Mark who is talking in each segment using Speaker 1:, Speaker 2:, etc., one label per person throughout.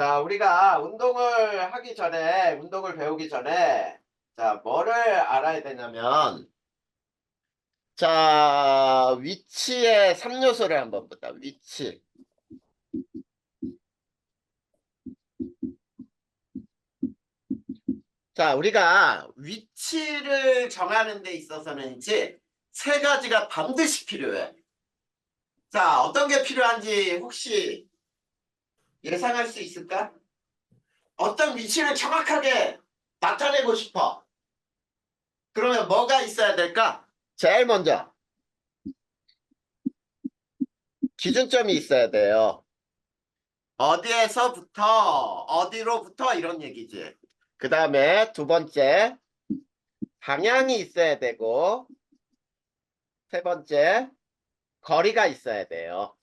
Speaker 1: 자, 우리가 운동을 배우기 전에, 자, 뭐를 알아야 되냐면, 자, 위치의 3요소를 한번 보자. 위치. 자, 우리가 위치를 정하는 데 있어서는 이제 세 가지가 반드시 필요해. 자, 어떤 게 필요한지 혹시 예상할 수 있을까? 어떤 위치를 정확하게 나타내고 싶어. 그러면 뭐가 있어야 될까? 제일 먼저, 기준점이 있어야 돼요. 어디에서부터 어디로부터 이런 얘기지. 그 다음에 두 번째 방향이 있어야 되고 세 번째 거리가 있어야 돼요.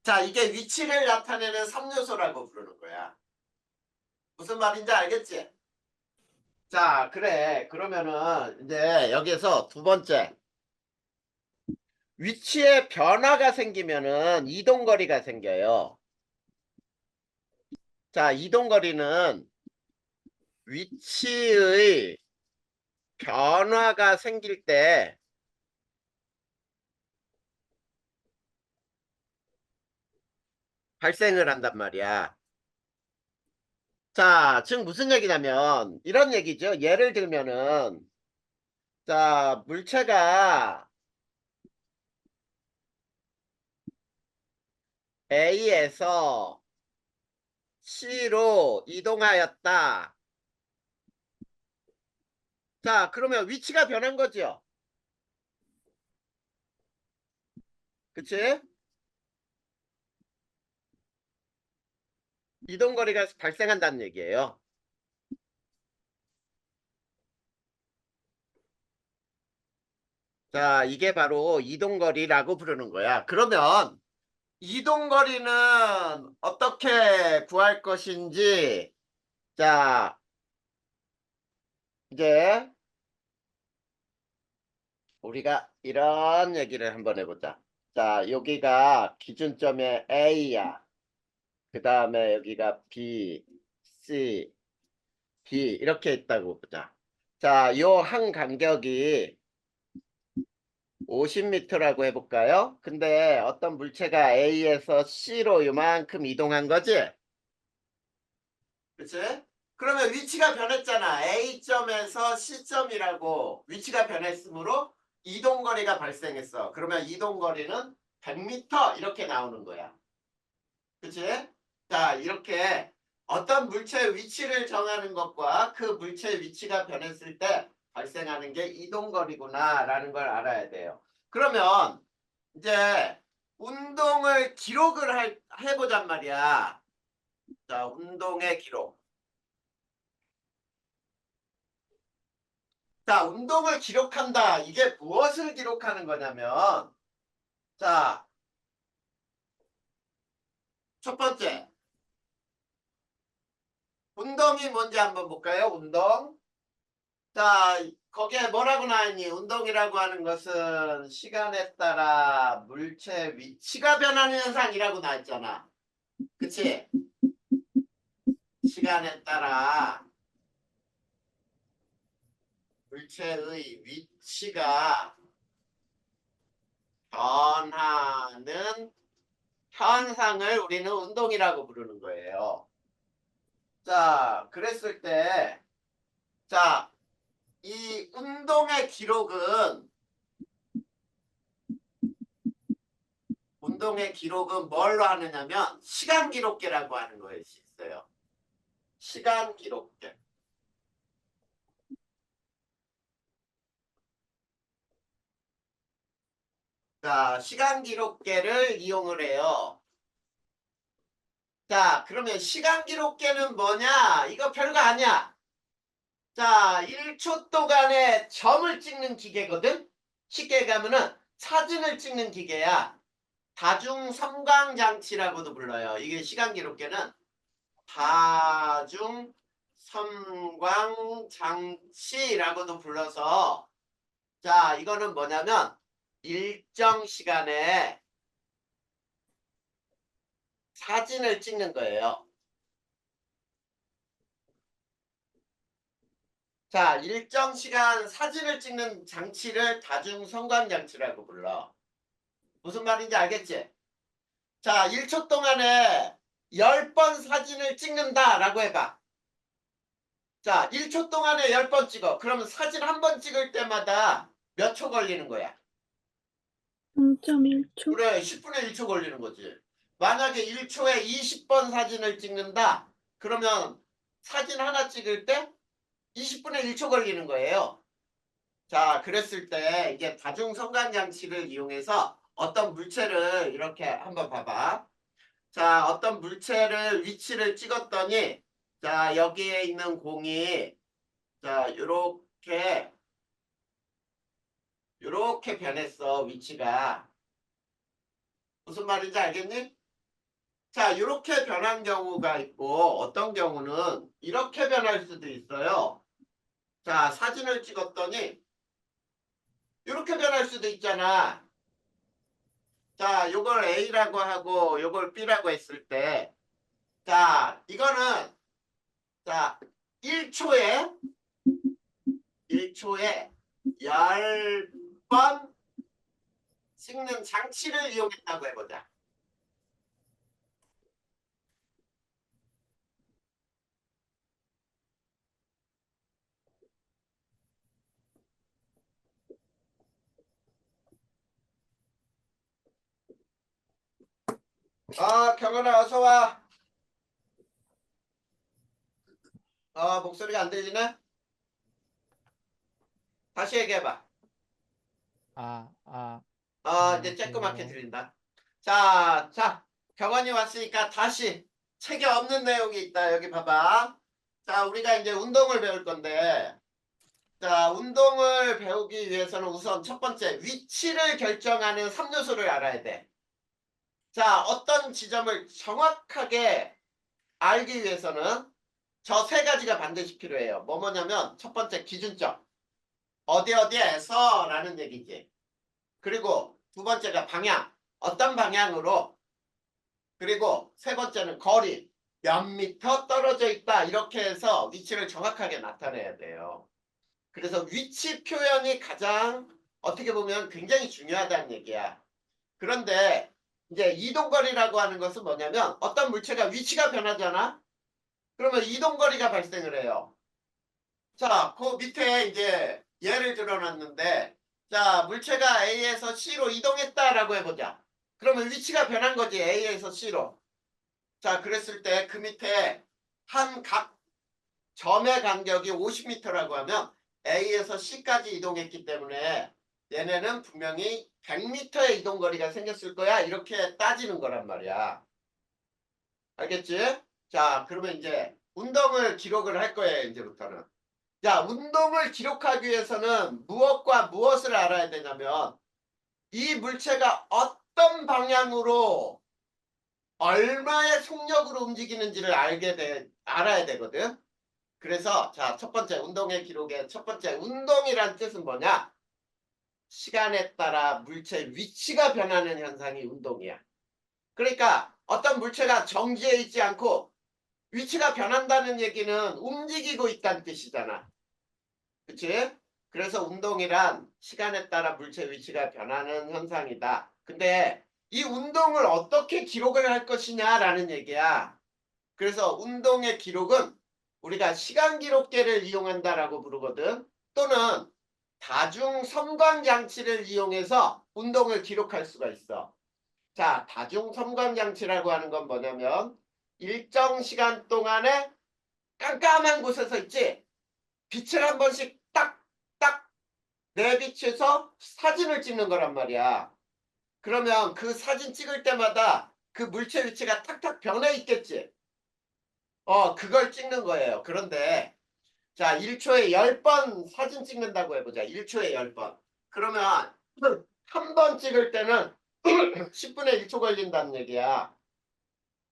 Speaker 1: 자, 이게 위치를 나타내는 3요소라고 부르는 거야. 무슨 말인지 알겠지? 자, 그래. 그러면은 이제 여기서 두 번째 위치에 변화가 생기면은 이동거리가 생겨요. 자, 이동거리는 위치의 변화가 생길 때 발생을 한단 말이야. 자, 지금 무슨 얘기냐면 이런 얘기죠. 예를 들면은 자, 물체가 A에서 C로 이동하였다. 자, 그러면 위치가 변한 거죠. 그치? 이동거리가 발생한다는 얘기예요. 자, 이게 바로 이동거리라고 부르는 거야. 그러면 이동거리는 어떻게 구할 것인지, 자, 이제 우리가 이런 얘기를 한번 해보자. 자, 여기가 기준점의 A야. 그 다음에 여기가 B, C, D 이렇게 있다고 보자. 자, 요 한 간격이 50m라고 해볼까요? 근데 어떤 물체가 A에서 C로 요만큼 이동한 거지? 그치? 그러면 위치가 변했잖아. A점에서 C점이라고 위치가 변했으므로 이동거리가 발생했어. 그러면 이동거리는 100m 이렇게 나오는 거야. 그치? 자, 이렇게 어떤 물체의 위치를 정하는 것과 그 물체의 위치가 변했을 때 발생하는 게 이동거리구나 라는 걸 알아야 돼요. 그러면 이제 운동을 기록을 해보잔 말이야. 자, 운동의 기록. 자, 운동을 기록한다. 이게 무엇을 기록하는 거냐면, 자, 첫 번째, 운동이 뭔지 한번 볼까요? 운동. 자, 거기에 뭐라고 나왔니? 운동이라고 하는 것은 시간에 따라 물체 위치가 변하는 현상이라고 나왔잖아. 그치? 시간에 따라 물체의 위치가 변하는 현상을 우리는 운동이라고 부르는 거예요. 자, 그랬을 때, 자, 이 운동의 기록은 뭘로 하느냐면 시간 기록계라고 하는 것이 있어요. 시간 기록계. 자, 시간 기록계를 이용을 해요. 자, 그러면 시간 기록계는 뭐냐? 이거 별거 아니야. 자, 1초 동안에 점을 찍는 기계거든? 쉽게 가면은 사진을 찍는 기계야. 다중 삼광 장치라고도 불러요. 이게 시간 기록계는 다중 삼광 장치라고도 불러서 자, 이거는 뭐냐면 일정 시간에 사진을 찍는 거예요. 자, 일정 시간 사진을 찍는 장치를 다중성광장치라고 불러. 무슨 말인지 알겠지? 자, 1초 동안에 10번 사진을 찍는다라고 해봐. 자, 1초 동안에 10번 찍어. 그러면 사진 한 번 찍을 때마다 몇 초 걸리는 거야?
Speaker 2: 0.1초?
Speaker 1: 그래, 10분의 1초 걸리는 거지. 만약에 1초에 20번 사진을 찍는다. 그러면 사진 하나 찍을 때 20분의 1초 걸리는 거예요. 자, 그랬을 때 이게 다중성광장치를 이용해서 어떤 물체를 이렇게 한번 봐봐. 자, 어떤 물체를 위치를 찍었더니 자, 여기에 있는 공이 자, 요렇게 변했어, 위치가. 무슨 말인지 알겠니? 자, 요렇게 변한 경우가 있고 어떤 경우는 이렇게 변할 수도 있어요. 자, 사진을 찍었더니 이렇게 변할 수도 있잖아. 자, 요걸 A라고 하고 요걸 B라고 했을 때 자, 이거는 자, 1초에 10번 찍는 장치를 이용했다고 해보자. 경은아 어서 와. 목소리가 안 들리네? 다시 얘기해봐. 이제 쬐끄맣게
Speaker 3: 안녕하세요.
Speaker 1: 들린다. 자, 경원이 왔으니까 다시 책에 없는 내용이 있다. 여기 봐봐. 자, 우리가 이제 운동을 배울 건데, 자, 운동을 배우기 위해서는 우선 첫 번째, 위치를 결정하는 3요소를 알아야 돼. 자, 어떤 지점을 정확하게 알기 위해서는 저 세 가지가 반드시 필요해요. 뭐냐면, 첫 번째, 기준점. 어디에서 라는 얘기지. 그리고 두 번째가 방향. 어떤 방향으로. 그리고 세 번째는 거리. 몇 미터 떨어져 있다. 이렇게 해서 위치를 정확하게 나타내야 돼요. 그래서 위치 표현이 가장 어떻게 보면 굉장히 중요하다는 얘기야. 그런데 이제 이동거리라고 하는 것은 뭐냐면 어떤 물체가 위치가 변하잖아. 그러면 이동거리가 발생을 해요. 자, 그 밑에 이제 예를 들어놨는데 자, 물체가 A에서 C로 이동했다라고 해보자. 그러면 위치가 변한 거지. A에서 C로. 자, 그랬을 때 그 밑에 한 각 점의 간격이 50m라고 하면 A에서 C까지 이동했기 때문에 얘네는 분명히 100m의 이동거리가 생겼을 거야. 이렇게 따지는 거란 말이야. 알겠지? 자, 그러면 이제 운동을 기록을 할 거예요. 이제부터는. 자, 운동을 기록하기 위해서는 무엇과 무엇을 알아야 되냐면 이 물체가 어떤 방향으로 얼마의 속력으로 움직이는지를 알아야 되거든. 그래서 자, 첫 번째 운동의 기록의 첫 번째 운동이란 뜻은 뭐냐? 시간에 따라 물체의 위치가 변하는 현상이 운동이야. 그러니까 어떤 물체가 정지해 있지 않고 위치가 변한다는 얘기는 움직이고 있다는 뜻이잖아. 그치? 그래서 운동이란 시간에 따라 물체 위치가 변하는 현상이다. 근데 이 운동을 어떻게 기록을 할 것이냐라는 얘기야. 그래서 운동의 기록은 우리가 시간 기록계를 이용한다라고 부르거든. 또는 다중 섬광 장치를 이용해서 운동을 기록할 수가 있어. 자, 다중 섬광 장치라고 하는 건 뭐냐면 일정 시간 동안에 깜깜한 곳에서 있지. 빛을 한 번씩 딱딱 내비쳐서 사진을 찍는 거란 말이야. 그러면 그 사진 찍을 때마다 그 물체 위치가 탁탁 변해 있겠지. 그걸 찍는 거예요. 그런데 자, 1초에 10번 사진 찍는다고 해보자. 1초에 10번. 그러면 한 번 찍을 때는 10분의 1초 걸린다는 얘기야.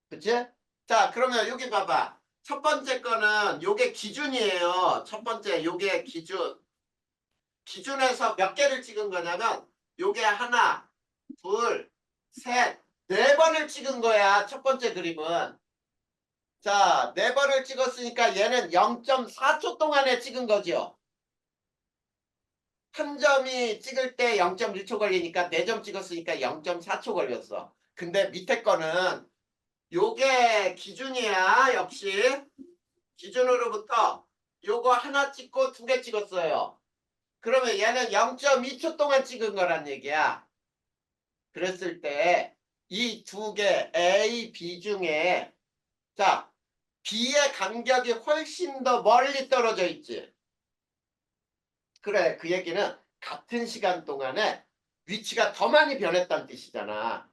Speaker 1: 그치? 자, 그러면 여기 봐봐. 첫 번째 거는 요게 기준이에요. 첫 번째 요게 기준. 기준에서 몇 개를 찍은 거냐면 요게 하나, 둘, 셋, 네 번을 찍은 거야. 첫 번째 그림은. 자, 네 번을 찍었으니까 얘는 0.4초 동안에 찍은 거죠. 한 점이 찍을 때 0.1초 걸리니까 4점 찍었으니까 0.4초 걸렸어. 근데 밑에 거는 요게 기준이야. 역시 기준으로부터 요거 하나 찍고 2개 찍었어요. 그러면 얘는 0.2초 동안 찍은 거란 얘기야. 그랬을 때 이 2개 A, B 중에 자, B의 간격이 훨씬 더 멀리 떨어져 있지. 그래, 그 얘기는 같은 시간 동안에 위치가 더 많이 변했다는 뜻이잖아.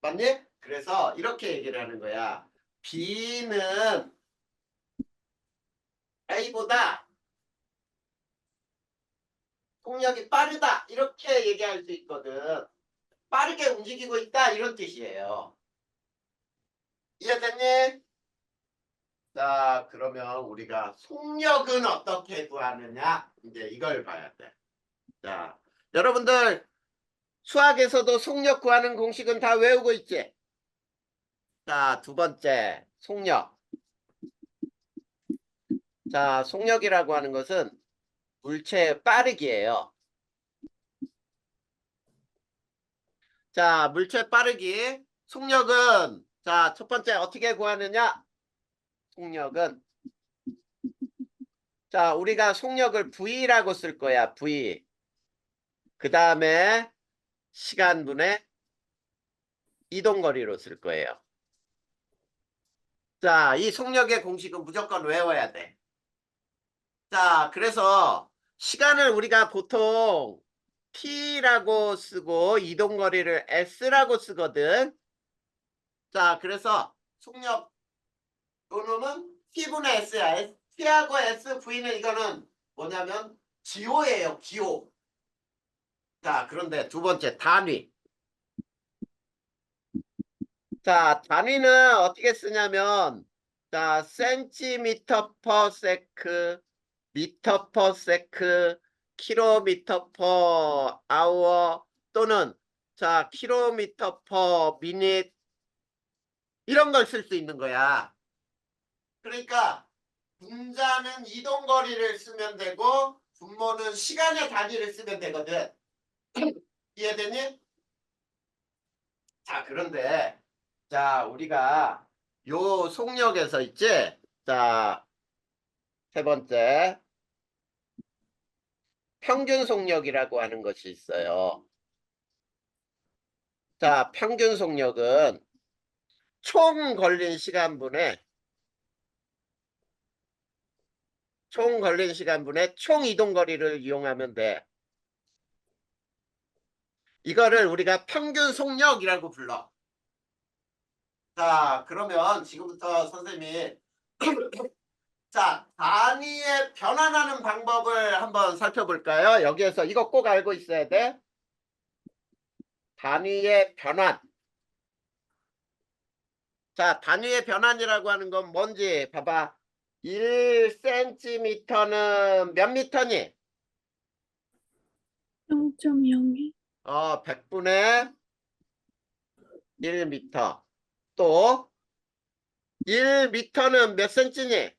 Speaker 1: 맞니? 그래서 이렇게 얘기를 하는 거야. B는 A보다 속력이 빠르다. 이렇게 얘기할 수 있거든. 빠르게 움직이고 있다. 이런 뜻이에요. 이해됐니? 자, 그러면 우리가 속력은 어떻게 구하느냐? 이제 이걸 봐야 돼. 자, 여러분들 수학에서도 속력 구하는 공식은 다 외우고 있지? 자, 두 번째, 속력. 자, 속력이라고 하는 것은 물체의 빠르기예요. 자, 물체 빠르기. 속력은 자, 첫 번째 어떻게 구하느냐? 속력은 자, 우리가 속력을 V라고 쓸 거야. V. 그 다음에 시간분의 이동거리로 쓸 거예요. 자, 이 속력의 공식은 무조건 외워야 돼. 자, 그래서 시간을 우리가 보통 t라고 쓰고 이동거리를 s라고 쓰거든. 자, 그래서 속력 요놈은 t분의 s야. t하고 s, v는 이거는 뭐냐면 기호예요. 기호. 자, 그런데 두 번째 단위. 자, 단위는 어떻게 쓰냐면 자, 센티미터 퍼 세크, 미터 퍼 세크, 킬로미터 퍼 아워 또는 자, 킬로미터 퍼 미닛 이런 걸 쓸 수 있는 거야. 그러니까 분자는 이동거리를 쓰면 되고 분모는 시간의 단위를 쓰면 되거든. 이해되니? 자, 그런데 자, 우리가 요 속력에서 있지? 자, 세 번째 평균 속력이라고 하는 것이 있어요. 자, 평균 속력은 총 걸린 시간분의 총 이동 거리를 이용하면 돼. 이거를 우리가 평균 속력이라고 불러. 자, 그러면 지금부터 선생님이 자, 단위의 변환하는 방법을 한번 살펴볼까요? 여기에서 이거 꼭 알고 있어야 돼. 단위의 변환. 자, 단위의 변환이라고 하는 건 뭔지 봐봐. 1cm는 몇 미터니?
Speaker 2: 0.02
Speaker 1: 100분의 1미터. 또 1미터는 몇 센치니?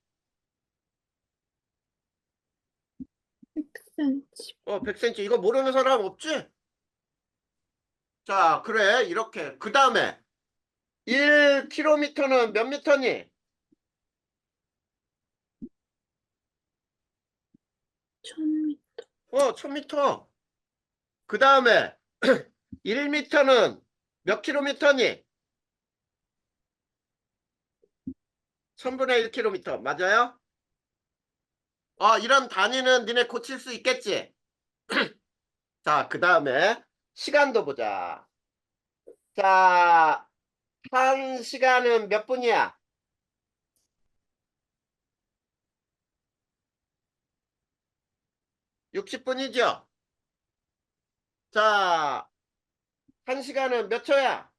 Speaker 2: 100cm
Speaker 1: 100cm. 이거 모르는 사람 없지? 자, 그래. 이렇게. 그 다음에 1km는 몇 미터니?
Speaker 2: 1000m
Speaker 1: 1000m. 그 다음에 1m는 몇 킬로미터니? 1000분의 1km. 맞아요? 이런 단위는 니네 고칠 수 있겠지? 자, 그 다음에 시간도 보자. 자, 한 시간은 몇 분이야? 60분이죠? 자, 한 시간은 몇 초야?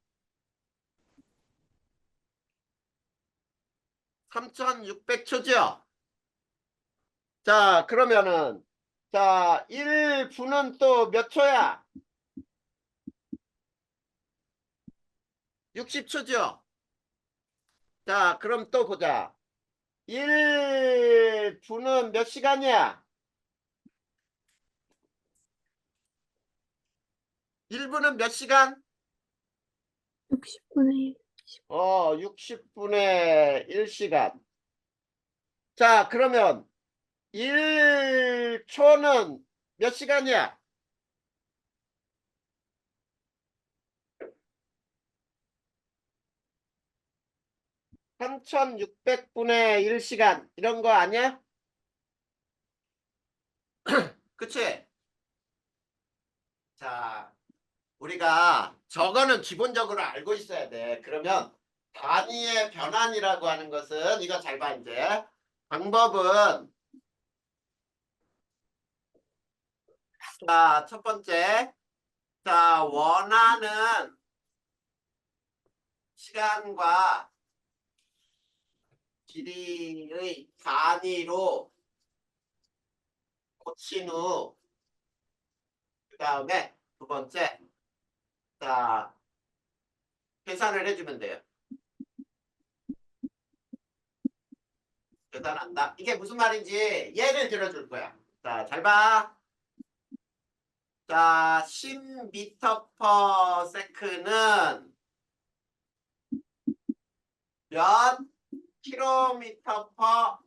Speaker 1: 3600초죠? 자, 그러면은 자, 1분은 또 몇 초야? 60초죠? 자, 그럼 또 보자. 1분은 몇 시간이야? 1분은 몇 시간?
Speaker 2: 60분의 1.
Speaker 1: 60분의 1시간. 자, 그러면 1초는 몇 시간이야? 3600분의 1시간. 이런 거 아니야? 그치? 자, 우리가 저거는 기본적으로 알고 있어야 돼. 그러면 단위의 변환이라고 하는 것은 이거 잘 봐, 이제. 방법은 자, 첫 번째. 자, 원하는 시간과 길이의 단위로 고친 후, 그 다음에 두 번째, 자, 계산을 해주면 돼요. 계산한다. 이게 무슨 말인지 예를 들어줄 거야. 자, 잘 봐. 자, 10m per sec는 몇 킬로미터 per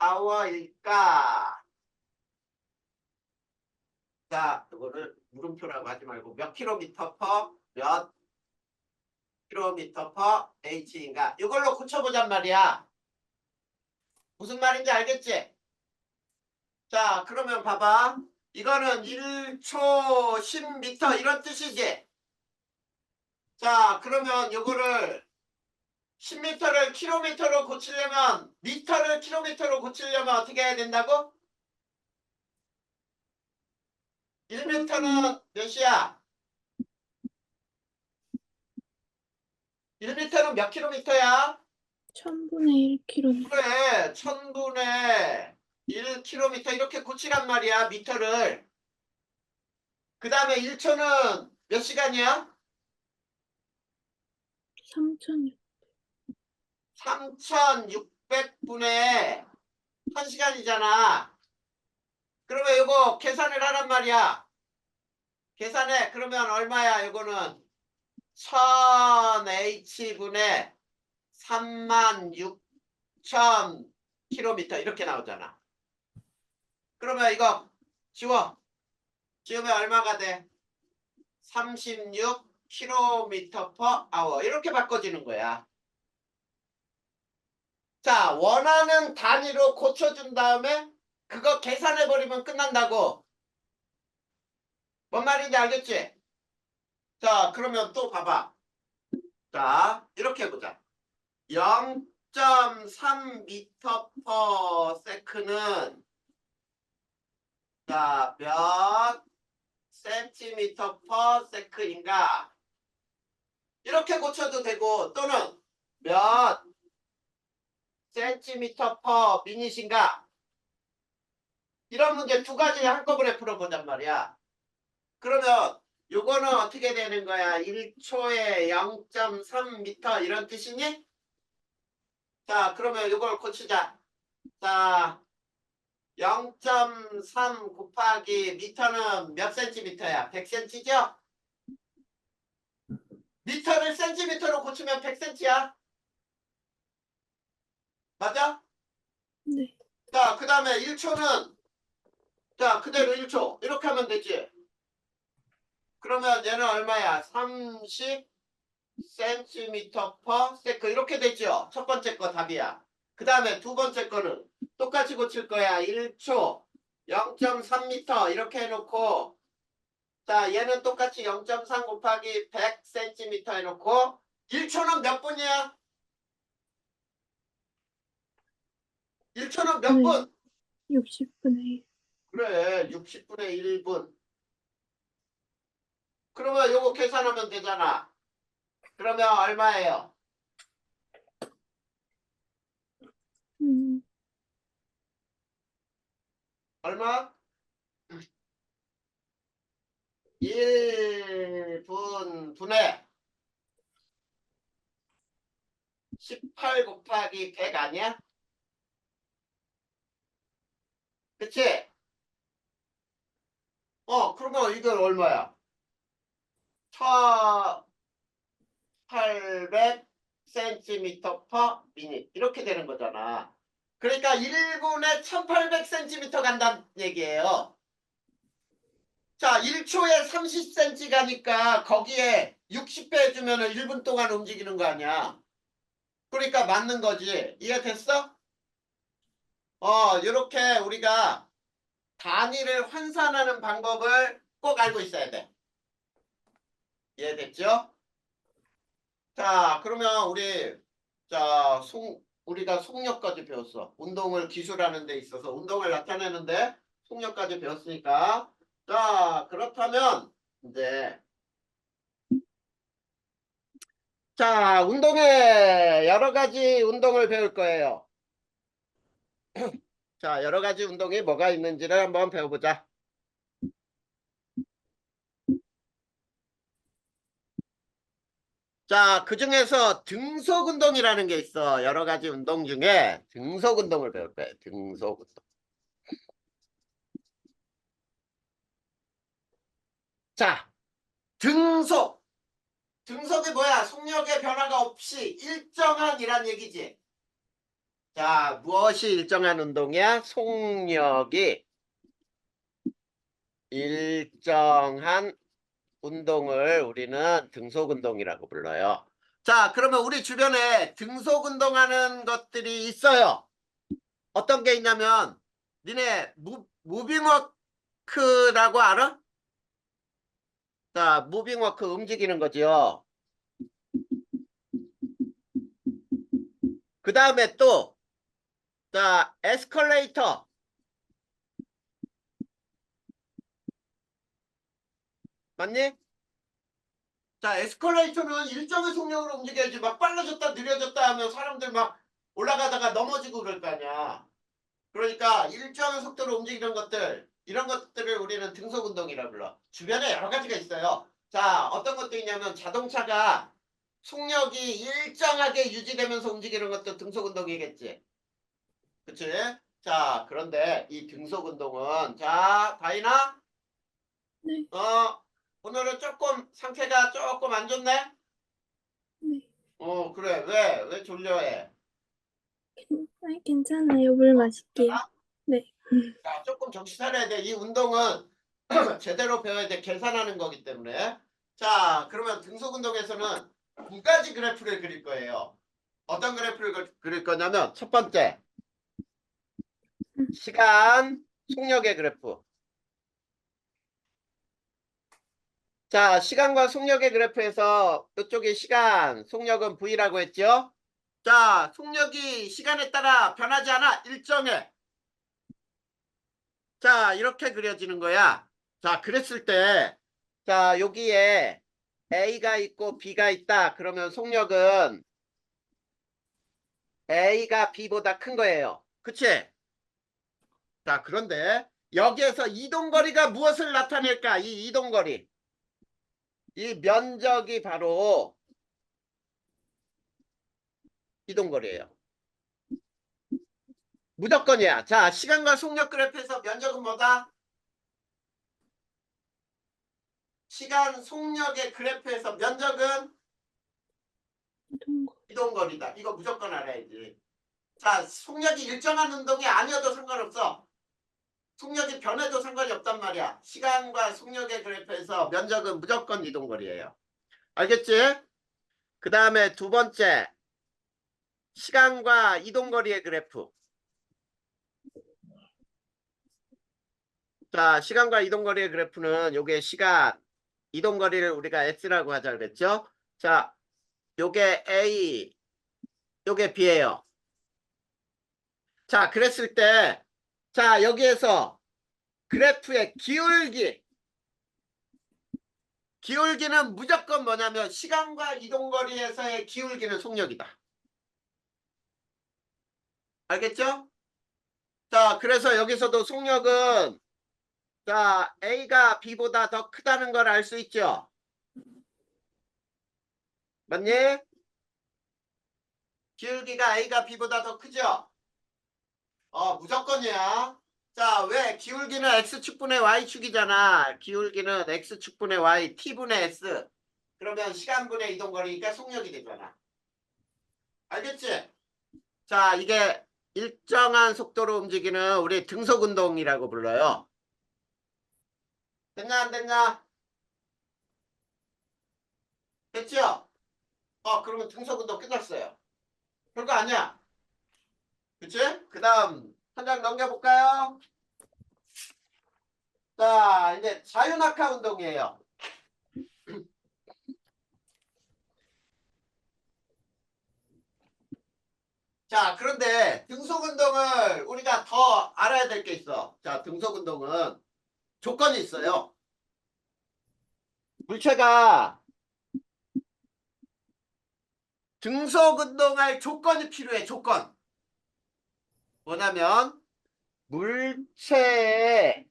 Speaker 1: hour일까? 자, 이거를 물음표라고 하지 말고 몇 킬로미터 per 몇 킬로미터 per h인가? 이걸로 고쳐보잔 말이야. 무슨 말인지 알겠지? 자, 그러면 봐봐. 이거는 1초 10m 이런 뜻이지? 자, 그러면 이거를 10m를 킬로미터로 고치려면 미터를 킬로미터로 고치려면 어떻게 해야 된다고? 1m는 몇이야? 1m는 몇 킬로미터야?
Speaker 2: 1000분의 1km.
Speaker 1: 그래, 1000분의 1km 이렇게 고치란 말이야, 미터를. 그 다음에 1초는 몇 시간이야?
Speaker 2: 3000.
Speaker 1: 3600분의 1시간이잖아. 그러면 이거 계산을 하란 말이야. 계산해. 그러면 얼마야? 이거는 1000H분의 36,000km 이렇게 나오잖아. 그러면 이거 지워. 지우면 얼마가 돼? 36km per hour 이렇게 바꿔지는 거야. 자, 원하는 단위로 고쳐준 다음에 그거 계산해버리면 끝난다고. 뭔 말인지 알겠지? 자, 그러면 또 봐봐. 자, 이렇게 해보자. 0.3m per sec는 자, 몇 센티미터 per sec인가? 이렇게 고쳐도 되고 또는 몇 센티미터 per minute인가? 이런 문제 두 가지 한꺼번에 풀어보잔 말이야. 그러면 요거는 어떻게 되는 거야? 1초에 0.3m 이런 뜻이니? 자, 그러면 요걸 고치자. 자, 0.3 곱하기 미터는 몇 센티미터야? 100cm죠? 미터를 센티미터로 고치면 100cm야. 맞아?
Speaker 2: 네.
Speaker 1: 자, 그 다음에 1초는 자, 그대로 1초. 이렇게 하면 되지. 그러면 얘는 얼마야? 30cm per second 이렇게 되죠. 첫 번째 거 답이야. 그 다음에 두 번째 거는 똑같이 고칠 거야. 1초 0.3m 이렇게 해놓고 자 얘는 똑같이 0.3 곱하기 100cm 해놓고 1초는 몇 분이야? 1초는 몇
Speaker 2: 네.
Speaker 1: 분?
Speaker 2: 60분의 1.
Speaker 1: 그래 60분의 1분. 그러면 요거 계산하면 되잖아. 그러면 얼마예요?
Speaker 2: 음,
Speaker 1: 얼마? 1분 분의 18 곱하기 100 아니야? 그치? 그러면 이건 얼마야? 1800cm per minute 이렇게 되는 거잖아. 그러니까 1분에 1800cm 간다는 얘기예요. 자, 1초에 30cm 가니까 거기에 60배 해주면 1분 동안 움직이는 거 아니야. 그러니까 맞는 거지. 이해됐어? 이렇게 우리가 단위를 환산하는 방법을 꼭 알고 있어야 돼. 이해됐죠? 자, 그러면 우리가 속력까지 배웠어. 운동을 기술하는 데 있어서 운동을 나타내는데 속력까지 배웠으니까. 자, 그렇다면 이제 자, 운동에 여러 가지 운동을 배울 거예요. 자, 여러 가지 운동이 뭐가 있는지를 한번 배워보자. 자, 그 중에서 등속 운동이라는 게 있어. 여러 가지 운동 중에 등속 운동을 배울 거예요. 등속 운동. 자, 등속. 등속이 뭐야? 속력의 변화가 없이 일정한이란 얘기지. 자, 무엇이 일정한 운동이야? 속력이 일정한 운동을 우리는 등속 운동이라고 불러요. 자, 그러면 우리 주변에 등속 운동하는 것들이 있어요. 어떤 게 있냐면 니네 무빙워크라고 알아? 자, 무빙워크 움직이는 거지요. 그 다음에 또 자, 에스컬레이터. 맞니? 자, 에스컬레이터는 일정의 속력으로 움직여야지 막 빨라졌다 느려졌다 하면 사람들 막 올라가다가 넘어지고 그럴 거 아니야. 그러니까 일정한 속도로 움직이는 것들 이런 것들을 우리는 등속 운동이라 불러. 주변에 여러 가지가 있어요. 자, 어떤 것도 있냐면 자동차가 속력이 일정하게 유지되면서 움직이는 것도 등속 운동이겠지. 그치? 자, 그런데 이 등속 운동은 자, 다이나
Speaker 2: 네.
Speaker 1: 오늘은 조금 상태가 조금 안 좋네?
Speaker 2: 네.
Speaker 1: 그래. 왜 졸려해?
Speaker 2: 아니, 괜찮아요. 물 마실게요.
Speaker 1: 괜찮아?
Speaker 2: 네.
Speaker 1: 자, 조금 정신 차려야 돼. 이 운동은 제대로 배워야 돼. 계산하는 거기 때문에. 자, 그러면 등속 운동에서는 두 가지 그래프를 그릴 거예요. 어떤 그래프를 그릴 거냐면 첫 번째, 시간 속력의 그래프. 자, 시간과 속력의 그래프에서 이쪽이 시간, 속력은 V라고 했죠? 자, 속력이 시간에 따라 변하지 않아. 일정해. 자, 이렇게 그려지는 거야. 자, 그랬을 때, 자, 여기에 A가 있고 B가 있다. 그러면 속력은 A가 B보다 큰 거예요. 그치? 자, 그런데 여기에서 이동거리가 무엇을 나타낼까? 이 이동거리. 이 면적이 바로 이동거리예요. 무조건이야. 자, 시간과 속력 그래프에서 면적은 뭐다? 시간 속력의 그래프에서 면적은
Speaker 2: 이동거.
Speaker 1: 이동거리다. 이거 무조건 알아야지. 자, 속력이 일정한 운동이 아니어도 상관없어. 속력이 변해도 상관이 없단 말이야. 시간과 속력의 그래프에서 면적은 무조건 이동거리예요. 알겠지? 그 다음에 두 번째, 시간과 이동거리의 그래프. 자, 시간과 이동거리의 그래프는 요게 시간, 이동거리를 우리가 S라고 하자 그랬죠? 자, 요게 A, 요게 B예요. 자, 그랬을 때, 자, 여기에서 그래프의 기울기는 무조건 뭐냐면 시간과 이동거리에서의 기울기는 속력이다. 알겠죠? 자, 그래서 여기서도 속력은 자, A가 B보다 더 크다는 걸 알 수 있죠? 맞니? 기울기가 A가 B보다 더 크죠? 무조건이야. 자, 왜? 기울기는 X축분의 Y축이잖아. 기울기는 X축분의 Y, T분의 S. 그러면 시간분의 이동거리니까 속력이 되잖아. 알겠지? 자, 이게 일정한 속도로 움직이는 우리 등속운동이라고 불러요. 됐냐, 안 됐냐? 됐죠? 그러면 등속운동 끝났어요. 별거 아니야. 그치? 그 다음, 한 장 넘겨볼까요? 자, 이제 자유낙하 운동이에요. 자, 그런데 등속운동을 우리가 더 알아야 될 게 있어. 자, 등속운동은 조건이 있어요. 물체가 등속운동할 조건이 필요해, 조건. 뭐냐면, 물체에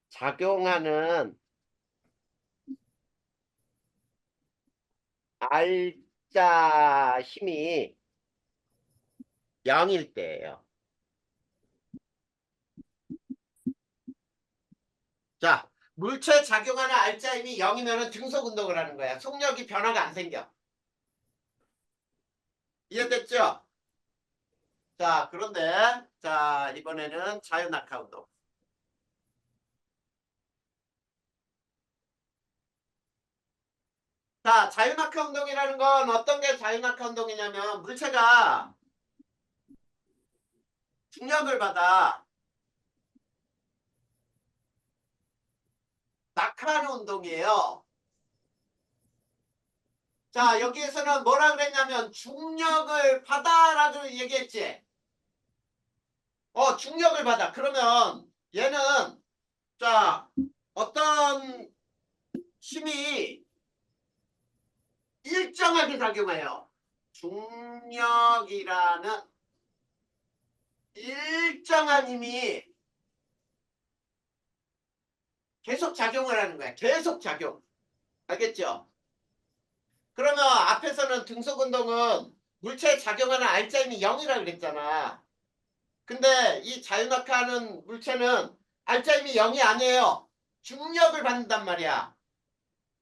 Speaker 1: 작용하는 알자 힘이 0일 때예요. 자, 물체에 작용하는 알자 힘이 0이면 등속운동을 하는 거야. 속력이 변화가 안 생겨. 이해됐죠? 자, 그런데 자, 이번에는 자유낙하 운동. 자, 자유낙하 운동이라는 건 어떤 게 자유낙하 운동이냐면 물체가 중력을 받아 낙하하는 운동이에요. 자, 여기에서는 뭐라 그랬냐면 중력을 받아라고 얘기했지. 중력을 받아. 그러면 얘는 자, 어떤 힘이 일정하게 작용해요. 중력이라는 일정한 힘이 계속 작용을 하는 거야. 계속 작용. 알겠죠? 그러면 앞에서는 등속운동은 물체에 작용하는 알짜힘이 0이라고 그랬잖아. 근데 이 자유낙하하는 물체는 알짜힘이 0이 아니에요. 중력을 받는단 말이야.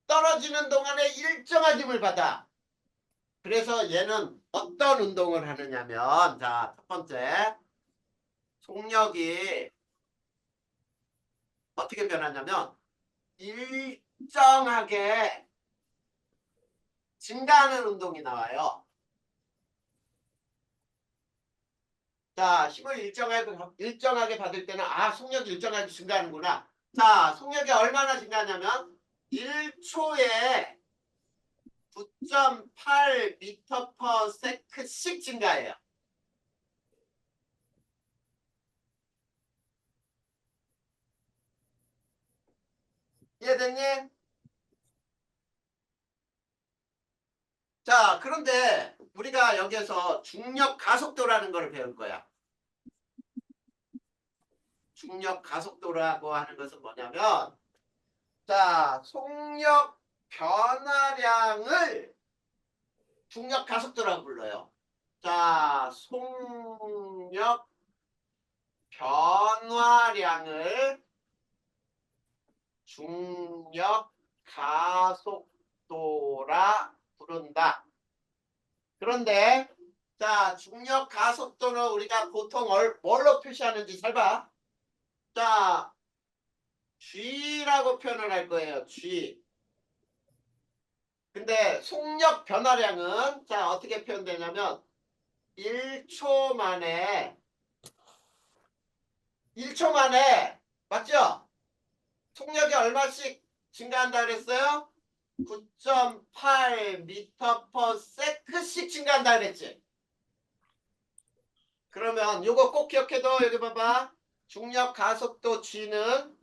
Speaker 1: 떨어지는 동안에 일정한 힘을 받아. 그래서 얘는 어떤 운동을 하느냐면 자, 첫 번째 속력이 어떻게 변하냐면 일정하게 증가하는 운동이 나와요. 자, 힘을 일정하게 받을 때는 속력이 일정하게 증가하는구나. 자, 속력이 얼마나 증가하냐면 1초에 9.8m/s씩 증가해요. 이해됐니? 자, 그런데 우리가 여기에서 중력 가속도라는 걸 배울 거야. 중력 가속도라고 하는 것은 뭐냐면 자, 속력 변화량을 중력 가속도라고 불러요. 자, 속력 변화량을 중력 가속도라 부른다. 그런데 자, 중력 가속도는 우리가 보통 뭘로 표시하는지 잘 봐. 자, G라고 표현을 할 거예요. G. 근데 속력 변화량은 자, 어떻게 표현되냐면 1초 만에 맞죠? 속력이 얼마씩 증가한다 그랬어요? 9.8m/s씩 증가한다 그랬지. 그러면 요거 꼭 기억해둬. 여기 봐봐. 중력 가속도 G는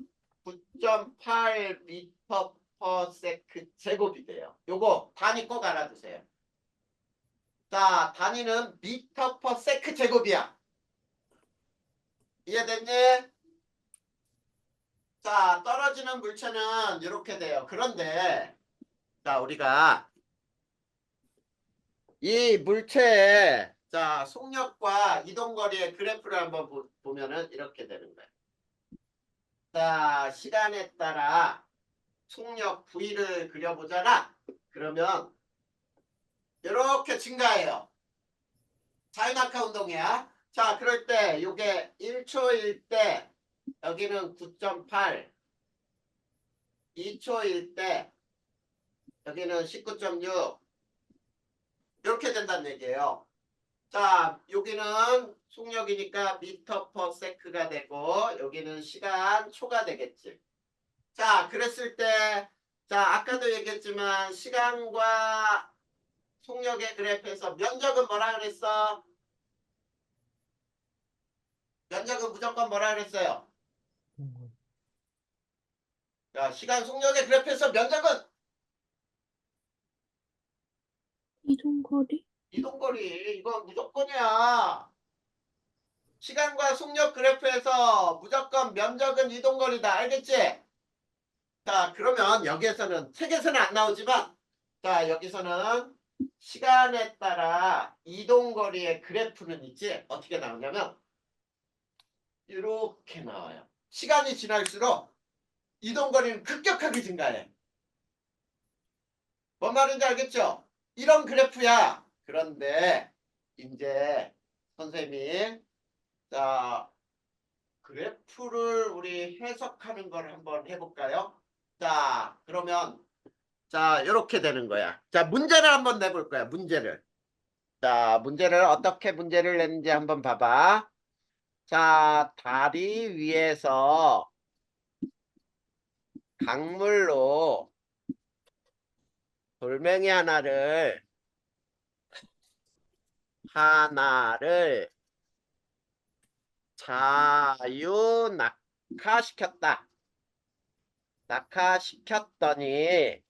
Speaker 1: 9.8m/s 제곱이 돼요. 요거 단위 꼭 알아두세요. 자, 단위는 m/s 제곱이야. 이해됐니? 자, 떨어지는 물체는 이렇게 돼요. 그런데 자, 우리가 이 물체의 자 속력과 이동거리의 그래프를 한번 보면은 이렇게 되는 거예요. 자 시간에 따라 속력 V를 그려보잖아. 그러면 이렇게 증가해요. 자유낙하 운동이야. 자 그럴 때 이게 1초일 때 여기는 9.8, 2초일 때 여기는 19.6 이렇게 된다는 얘기예요. 자 여기는 속력이니까 미터 퍼 세크가 되고 여기는 시간 초가 되겠지. 자 그랬을 때 자 아까도 얘기했지만 시간과 속력의 그래프에서 면적은 뭐라 그랬어? 면적은 무조건 뭐라 그랬어요? 자 시간 속력의 그래프에서 면적은
Speaker 2: 이동거리?
Speaker 1: 이동거리 이건 무조건이야. 시간과 속력 그래프에서 무조건 면적은 이동거리다. 알겠지? 자 그러면 여기에서는 책에서는 안 나오지만 자 여기서는 시간에 따라 이동거리의 그래프는 있지. 어떻게 나오냐면 이렇게 나와요. 시간이 지날수록 이동거리는 급격하게 증가해. 뭔 말인지 알겠죠? 이런 그래프야. 그런데 이제 선생님이 자 그래프를 우리 해석하는 걸 한번 해볼까요? 자 그러면 자 이렇게 되는 거야. 자 문제를 한번 내볼 거야. 문제를. 자 문제를 어떻게 문제를 냈는지 한번 봐봐. 자 다리 위에서 강물로 돌멩이 하나를 자유 낙하시켰다. 낙하시켰더니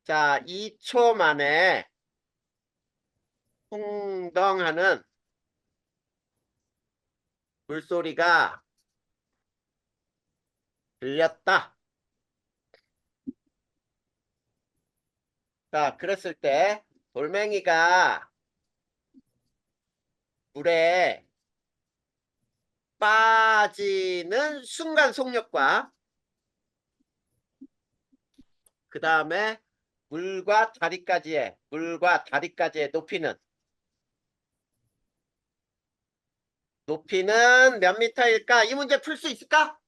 Speaker 1: 자 2초 만에 풍덩하는 물소리가 들렸다. 자 그랬을 때 돌멩이가 물에 빠지는 순간 속력과 그 다음에 물과 다리까지의 높이는 몇 미터일까? 이 문제 풀 수 있을까?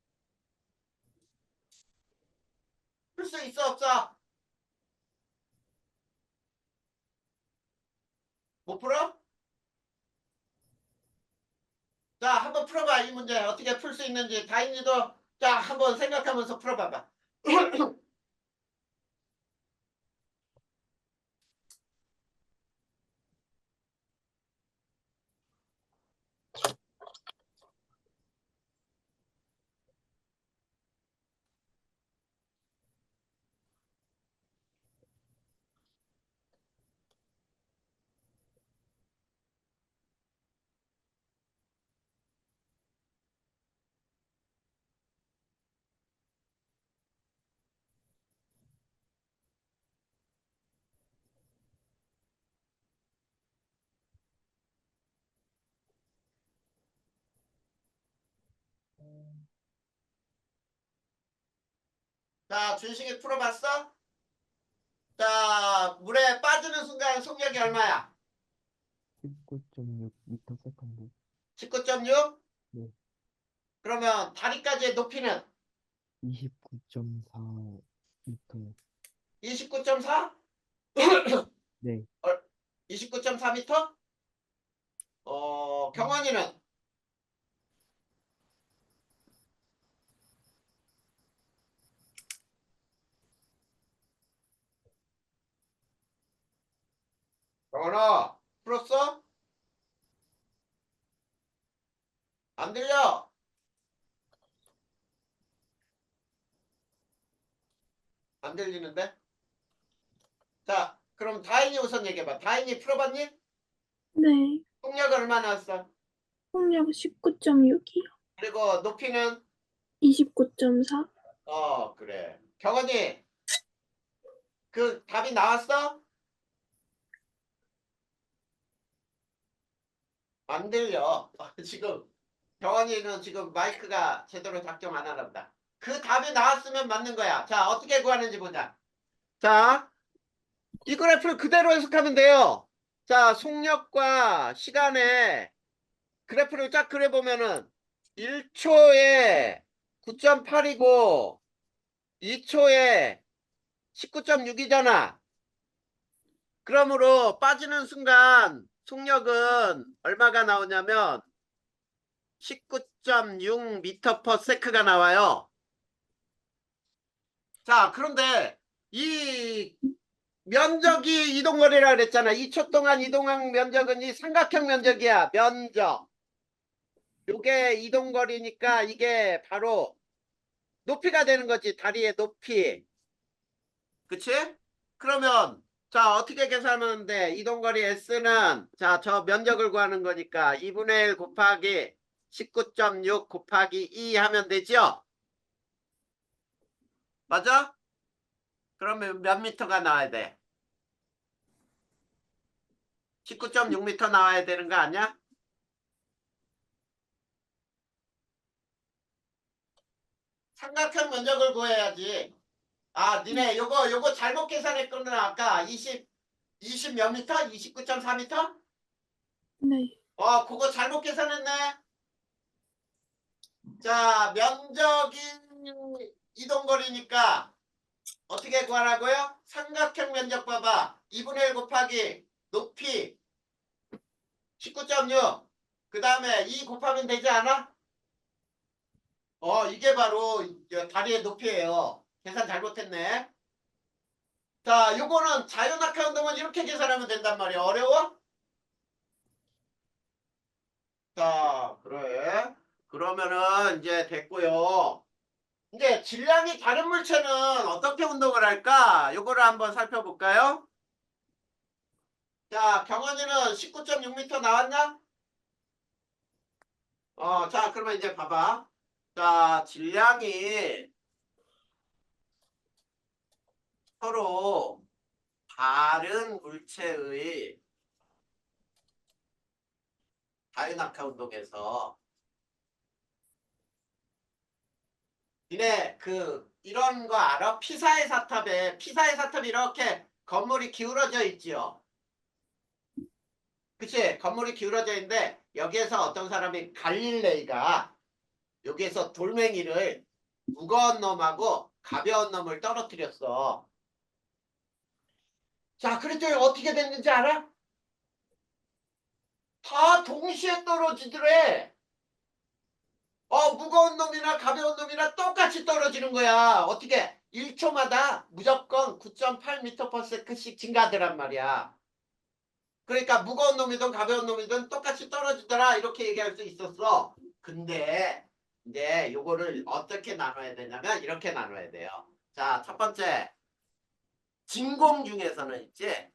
Speaker 1: 풀 수 있어 없어? 못 풀어? 자 한번 풀어봐. 이 문제 어떻게 풀 수 있는지 다인이도 자 한번 생각하면서 풀어봐봐. 자 준식이 풀어봤어? 자 물에 빠지는 순간 속력이 얼마야?
Speaker 3: 19.6m/s.
Speaker 1: 19.6?
Speaker 3: 네.
Speaker 1: 그러면 다리까지의 높이는
Speaker 3: 29.4m.
Speaker 1: 29.4?
Speaker 3: 네.
Speaker 1: 29.4m? 경원이는 경원아 풀었어? 안 들려? 안 들리는데? 자 그럼 다인이 우선 얘기해봐. 다인이 풀어봤니?
Speaker 2: 네.
Speaker 1: 속력 얼마 나왔어?
Speaker 2: 속력 19.6이요.
Speaker 1: 그리고 높이는
Speaker 2: 29.4?
Speaker 1: 그래. 경원이 그 답이 나왔어? 안 들려. 지금 경원이는 지금 마이크가 제대로 작동 안 하나 보다. 그 답이 나왔으면 맞는 거야. 자, 어떻게 구하는지 보자. 자, 이 그래프를 그대로 해석하면 돼요. 자, 속력과 시간에 그래프를 쫙 그려보면은 1초에 9.8이고 2초에 19.6이잖아. 그러므로 빠지는 순간 속력은 얼마가 나오냐면 19.6m/s가 나와요. 자, 그런데 이 면적이 이동거리라 그랬잖아. 2초 동안 이동한 면적은 이 삼각형 면적이야. 면적. 요게 이동거리니까 이게 바로 높이가 되는 거지. 다리의 높이. 그치? 그러면 자, 어떻게 계산하면 돼? 이동거리 S는 자, 저 면적을 구하는 거니까 2분의 1 곱하기 19.6 곱하기 2 하면 되죠? 맞아? 그러면 몇 미터가 나와야 돼? 19.6m 나와야 되는 거 아니야? 삼각형 면적을 구해야지. 아, 니네 요거 잘못 계산했구나. 아까 20 몇 미터? 29.4미터?
Speaker 2: 네.
Speaker 1: 그거 잘못 계산했네. 자, 면적이 이동거리니까 어떻게 구하라고요? 삼각형 면적 봐봐. 2분의 1 곱하기 높이 19.6. 그 다음에 2 곱하면 되지 않아? 이게 바로 다리의 높이예요. 계산 잘못했네. 자, 요거는 자연낙하 운동은 이렇게 계산하면 된단 말이야. 어려워? 자, 그래. 그러면은 이제 됐고요. 이제 질량이 다른 물체는 어떻게 운동을 할까? 요거를 한번 살펴볼까요? 자, 경원이는 19.6m 나왔나? 자, 그러면 이제 봐봐. 자, 질량이 서로 다른 물체의 자유낙하 운동에서 니네 이런 거 알아? 피사의 사탑에 피사의 사탑이 이렇게 건물이 기울어져 있지요. 그치? 건물이 기울어져 있는데 여기에서 어떤 사람이 갈릴레이가 여기에서 돌멩이를 무거운 놈하고 가벼운 놈을 떨어뜨렸어. 자, 그랬더니 어떻게 됐는지 알아? 다 동시에 떨어지더래. 무거운 놈이나 가벼운 놈이나 똑같이 떨어지는 거야. 어떻게? 1초마다 무조건 9.8m/s씩 증가하더란 말이야. 그러니까 무거운 놈이든 가벼운 놈이든 똑같이 떨어지더라. 이렇게 얘기할 수 있었어. 근데 이제 요거를 어떻게 나눠야 되냐면 이렇게 나눠야 돼요. 자, 첫 번째. 진공 중에서는 있지.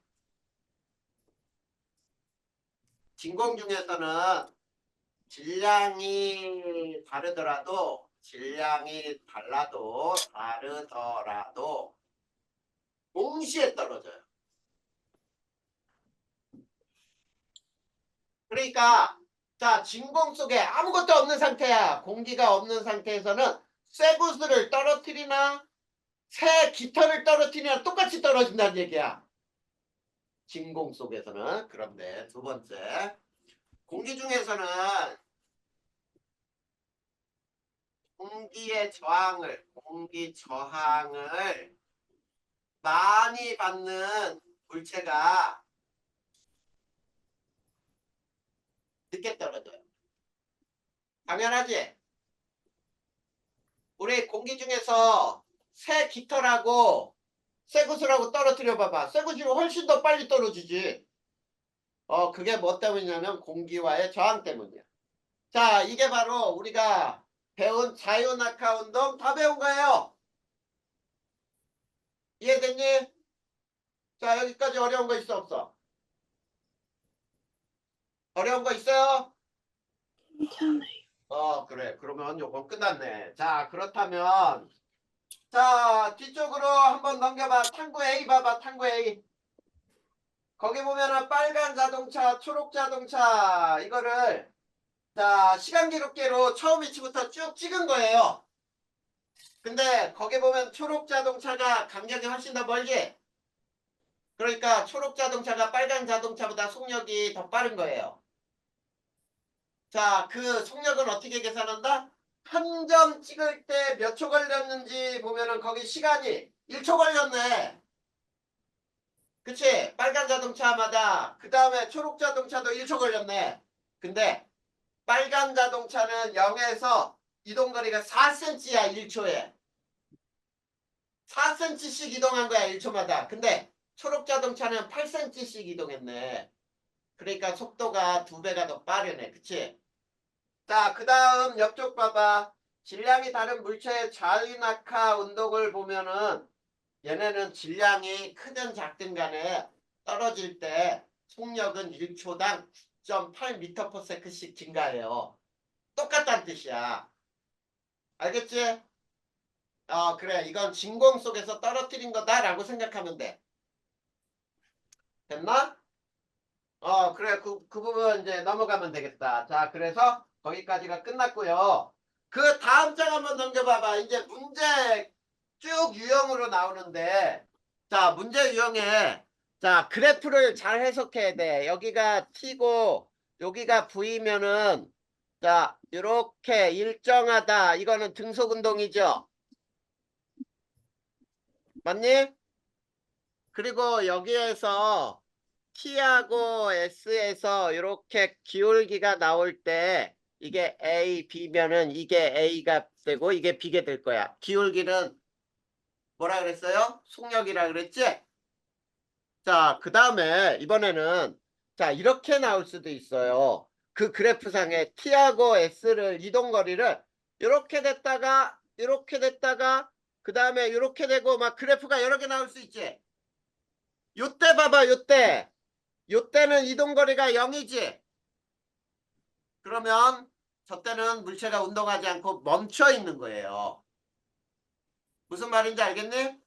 Speaker 1: 진공 중에서는 질량이 다르더라도 동시에 떨어져요. 그러니까 자, 진공 속에 아무것도 없는 상태야. 공기가 없는 상태에서는 쇠구슬을 떨어뜨리나 새 깃털을 떨어뜨리나 똑같이 떨어진다는 얘기야. 진공 속에서는. 그런데 두 번째, 공기 중에서는 공기 저항을 많이 받는 물체가 늦게 떨어져요. 당연하지? 우리 공기 중에서 새 깃털하고 쇠구슬하고 떨어뜨려 봐봐. 쇠구슬이 훨씬 더 빨리 떨어지지. 그게 뭐 때문이냐면 공기와의 저항 때문이야. 자, 이게 바로 우리가 배운 자유낙하 운동 다 배운 거예요. 이해됐니? 자, 여기까지 어려운 거 있어 없어? 어려운 거 있어요?
Speaker 2: 괜찮아요.
Speaker 1: 그래. 그러면 요건 끝났네. 자, 그렇다면 자, 뒤쪽으로 한번 넘겨봐. 탕구 A 봐봐. 탕구 A. 거기 보면은 빨간 자동차, 초록 자동차 이거를 자 시간 기록계로 처음 위치부터 쭉 찍은 거예요. 근데 거기 보면 초록 자동차가 간격이 훨씬 더 멀지. 그러니까 초록 자동차가 빨간 자동차보다 속력이 더 빠른 거예요. 자, 그 속력은 어떻게 계산한다? 한 점 찍을 때 몇 초 걸렸는지 보면은 거기 시간이 1초 걸렸네. 그치? 빨간 자동차마다 그 다음에 초록 자동차도 1초 걸렸네. 근데 빨간 자동차는 0에서 이동거리가 4cm야 1초에. 4cm씩 이동한 거야 1초마다. 근데 초록 자동차는 8cm씩 이동했네. 그러니까 속도가 2배가 더 빠르네. 그치? 자, 그 다음 옆쪽 봐봐. 질량이 다른 물체의 자유낙하 운동을 보면은 얘네는 질량이 크든 작든 간에 떨어질 때 속력은 1초당 9.8m/s씩 증가해요. 똑같다는 뜻이야. 알겠지? 그래. 이건 진공 속에서 떨어뜨린 거다라고 생각하면 돼. 됐나? 그래. 그 부분 이제 넘어가면 되겠다. 자, 그래서 거기까지가 끝났고요. 그 다음 장 한번 넘겨봐봐. 이제 문제 쭉 유형으로 나오는데, 자, 문제 유형에, 자, 그래프를 잘 해석해야 돼. 여기가 T고, 여기가 V면은, 자, 이렇게 일정하다. 이거는 등속 운동이죠. 맞니? 그리고 여기에서 T하고 S에서 이렇게 기울기가 나올 때 이게 A, B면은 이게 A가 되고 이게 B가 될 거야. 기울기는 뭐라 그랬어요? 속력이라 그랬지? 자, 그 다음에 이번에는 자 이렇게 나올 수도 있어요. 그 그래프상에 T하고 S를 이동거리를 이렇게 됐다가 그 다음에 이렇게 되고 막 그래프가 여러 개 나올 수 있지? 요때 봐봐 요때는 이동거리가 0이지. 그러면 저 때는 물체가 운동하지 않고 멈춰 있는 거예요. 무슨 말인지 알겠니?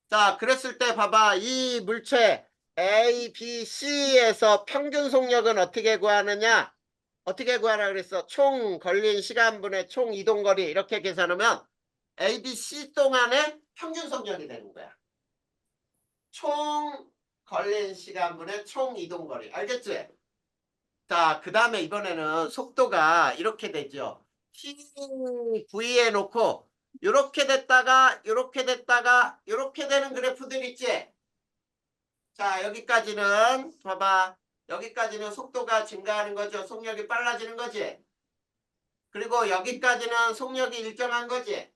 Speaker 1: 자, 그랬을 때 봐봐. 이 물체 A, B, C에서 평균 속력은 어떻게 구하느냐? 어떻게 구하라 그랬어? 총 걸린 시간분의 총 이동거리 이렇게 계산하면 A, B, C 동안의 평균 속력이 되는 거야. 총 걸린 시간분의 총 이동거리. 알겠지? 자, 그 다음에 이번에는 속도가 이렇게 되죠. TV에 놓고 이렇게 됐다가 이렇게 되는 그래프들 있지? 자, 여기까지는 봐봐. 여기까지는 속도가 증가하는 거죠. 속력이 빨라지는 거지. 그리고 여기까지는 속력이 일정한 거지.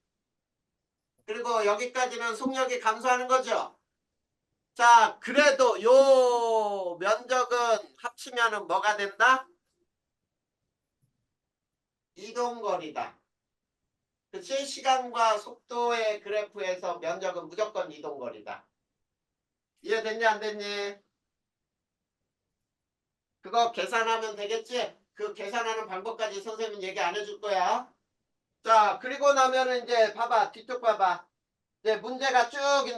Speaker 1: 그리고 여기까지는 속력이 감소하는 거죠. 자, 그래도 요 면적은 합치면은 뭐가 된다? 이동거리다. 그치? 시간과 속도의 그래프에서 면적은 무조건 이동거리다. 이해됐니 안 됐니? 그거 계산하면 되겠지? 그 계산하는 방법까지 선생님은 얘기 안 해줄 거야. 자, 그리고 나면은 이제 봐봐. 뒤쪽 봐봐. 이제 문제가 쭉 있네.